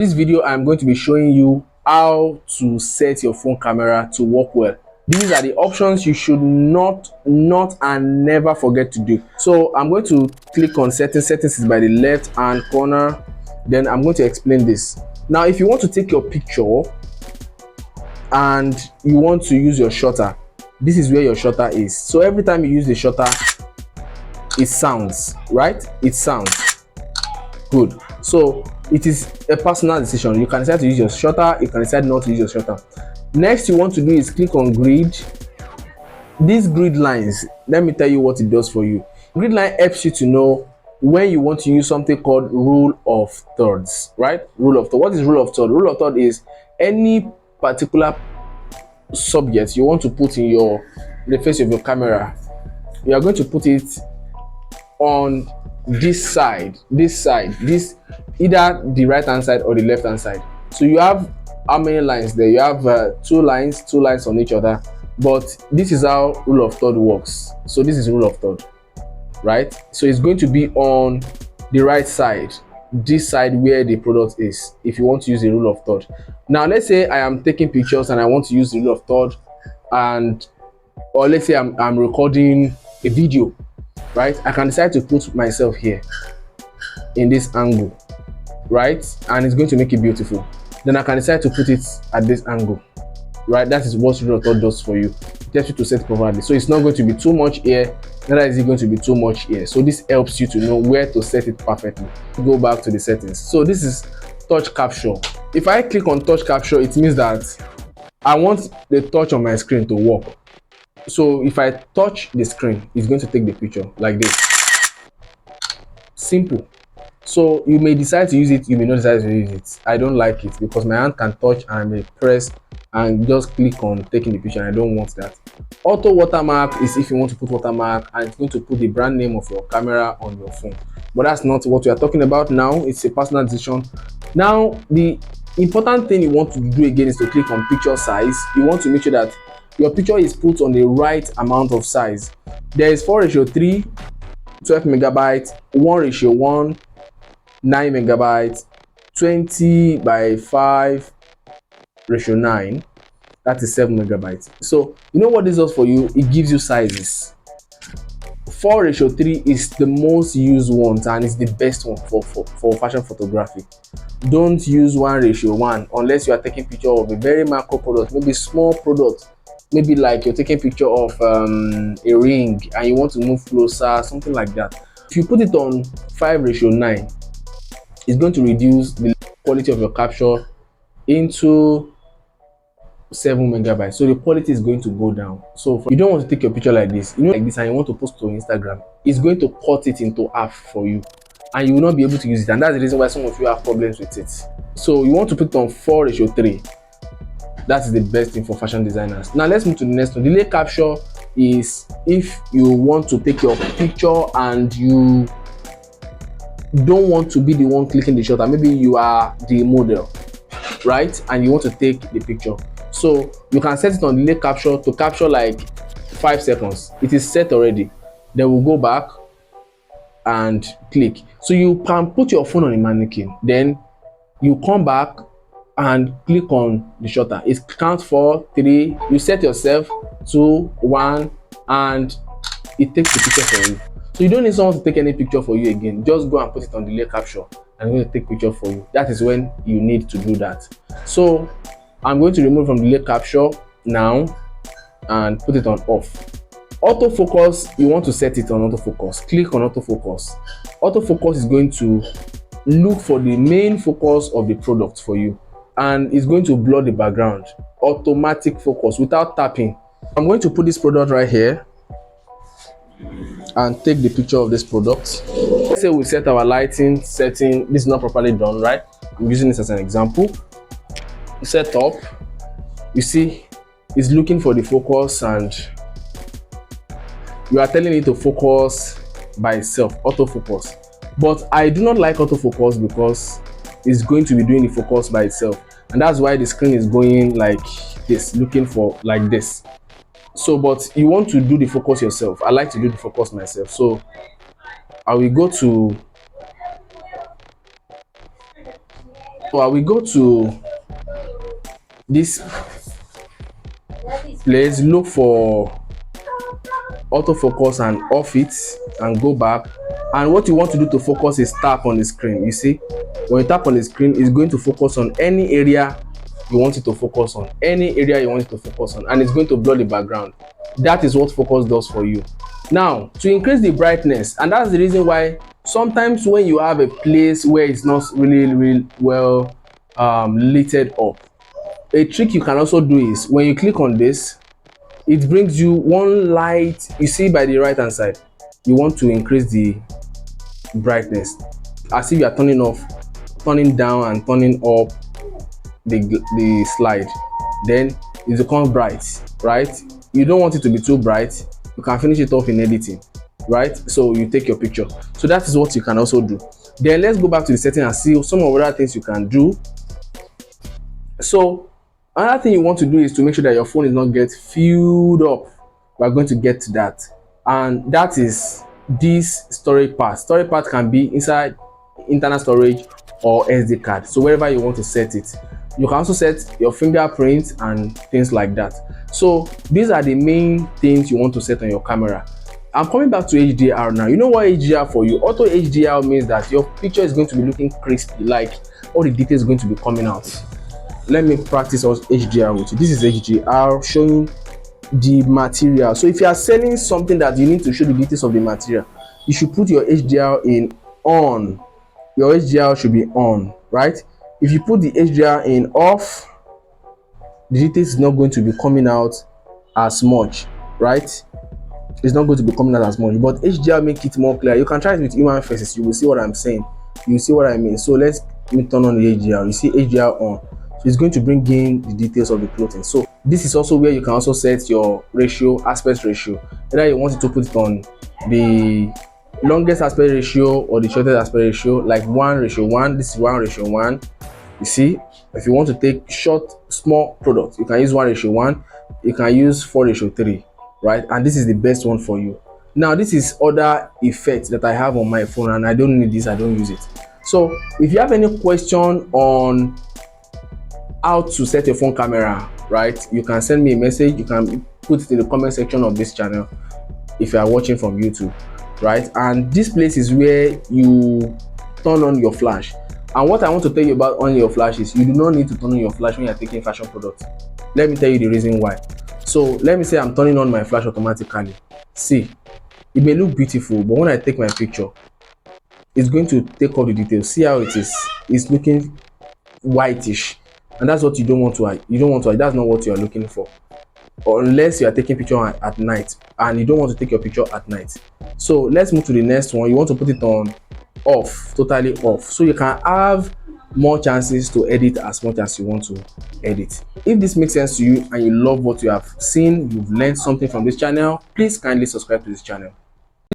This video I'm going to be showing you how to set your phone camera to work well. These are the options you should not and never forget to do. So I'm going to click on settings. Settings is by the left hand corner. Then I'm going to explain this. Now if you want to take your picture and you want to use your shutter, this is where your shutter is. So every time you use the shutter, it sounds, right? It sounds good. So it is a personal decision. You can decide to use your shutter, you can decide not to use your shutter. Next you want to do is click on grid. These grid lines, let me tell you what it does for you. Grid line helps you to know when you want to use something called rule of thirds, right? Rule of third. What is rule of third? Rule of third is any particular subject you want to put in the face of your camera, you are going to put it on this either the right hand side or the left hand side. So you have how many lines there? You have two lines on each other, but this is how rule of third works. So this is rule of third, right? So it's going to be on the right side, this side where the product is, if you want to use the rule of third. Now let's say I am taking pictures and I want to use the rule of third, or let's say I'm recording a video, right? I can decide to put myself here in this angle, right? And it's going to make it beautiful. Then I can decide to put it at this angle, right? That is what rule of third does for you. It helps you to set properly. So it's not going to be too much here, neither is it going to be too much here. So this helps you to know where to set it perfectly. Go back to the settings. So this is touch capture. If I click on touch capture, it means that I want the touch on my screen to work. So if I touch the screen, it's going to take the picture like this. Simple. So you may decide to use it, you may not decide to use it. I don't like it because my hand can touch and I may press and just click on taking the picture, and I don't want that. Auto watermark is if you want to put watermark, and it's going to put the brand name of your camera on your phone. But that's not what we are talking about now. It's a personal decision. Now the important thing you want to do again is to click on picture size. You want to make sure that your picture is put on the right amount of size. There is 4:3, 12 megabytes, 1:1, 9 megabytes, 20:5:9, that is 7 megabytes. So you know what this does for you? It gives you sizes. 4:3 is the most used one and it's the best one for fashion photography. Don't use 1:1 unless you are taking picture of a very macro product, maybe small product, maybe like you're taking picture of a ring and you want to move closer, something like that. If you put it on 5:9, it's going to reduce the quality of your capture into 7 megabytes. So the quality is going to go down. So you don't want to take your picture like this, like this, and you want to post to Instagram, it's going to cut it into half for you and you will not be able to use it. And that's the reason why some of you have problems with it. So you want to put it on 4:3. That is the best thing for fashion designers. Now let's move to the next one. Delay capture is if you want to take your picture and you don't want to be the one clicking the shutter. Maybe you are the model, right, and you want to take the picture. So you can set it on delay capture to capture like 5 seconds. It is set already. Then we'll go back and click. So you can put your phone on a mannequin, then you come back and click on the shutter. It counts 4, 3, you set yourself 2, 1, and it takes the picture for you. So you don't need someone to take any picture for you again. Just go and put it on delay capture and it's going to take picture for you. That is when you need to do that. So I'm going to remove from delay capture now and put it on off. Autofocus, you want to set it on autofocus. Click on autofocus. Autofocus is going to look for the main focus of the product for you, and it's going to blur the background. Automatic focus without tapping. I'm going to put this product right here and take the picture of this product. Let's say we set our lighting setting. This is not properly done, right? I'm using this as an example. Set up, you see it's looking for the focus and you are telling it to focus by itself, autofocus. But I do not like autofocus because it's going to be doing the focus by itself, and that's why the screen is going like this, looking for like this. So but you want to do the focus yourself. I like to do the focus myself. So I will go to So I will go to this place, look for autofocus and off it and go back. And what you want to do to focus is tap on the screen. You see, when you tap on the screen, it's going to focus on any area you want it to focus on, any area you want it to focus on, and it's going to blur the background. That is what focus does for you. Now, to increase the brightness, and that's the reason why sometimes when you have a place where it's not really well lit up, a trick you can also do is when you click on this, it brings you one light. You see by the right hand side, you want to increase the brightness as if you are turning down and turning up the slide. Then it becomes bright, right? You don't want it to be too bright. You can finish it off in editing, right? So you take your picture. So that is what you can also do. Then let's go back to the setting and see some of the other things you can do. So another thing you want to do is to make sure that your phone is not get filled up. We're going to get to that, and that is this storage part. Storage part can be inside internal storage or SD card, so wherever you want to set it. You can also set your fingerprint and things like that. So these are the main things you want to set on your camera. I'm coming back to HDR now. You know what HDR for you? Auto HDR means that your picture is going to be looking crispy, like all the details are going to be coming out. Let me practice HDR with you. This is HDR showing the material. So if you are selling something that you need to show the details of the material, you should put your HDR in on. Your HDR should be on, right? If you put the HDR in off, the details is not going to be coming out as much, right? It's not going to be coming out as much, but HDR make it more clear. You can try it with human faces. You will see what I'm saying. You will see what I mean. So let me turn on the HDR. You see HDR on. So it's going to bring in the details of the clothing. So this is also where you can also set your ratio, aspect ratio. Whether you want it to put it on the longest aspect ratio or the shortest aspect ratio, like 1:1. This is 1:1. You see, if you want to take short, small products, you can use 1:1. You can use 4:3, right? And this is the best one for you. Now, this is other effects that I have on my phone, and I don't need this. I don't use it. So if you have any question on how to set your phone camera, right, you can send me a message. You can put it in the comment section of this channel if you are watching from YouTube, right? And this place is where you turn on your flash. And what I want to tell you about on your flash is you do not need to turn on your flash when you are taking fashion products. Let me tell you the reason why. So let me say I'm turning on my flash automatically. See, it may look beautiful, but when I take my picture, it's going to take all the details. See how it is? It's looking whitish, and that's what you don't want to hide. You don't want to hide. That's not what you are looking for, unless you are taking picture at night and you don't want to take your picture at night. So let's move to the next one. You want to put it on off, totally off, so you can have more chances to edit as much as you want to edit. If this makes sense to you and you love what you have seen, you've learned something from this channel, please kindly subscribe to this channel.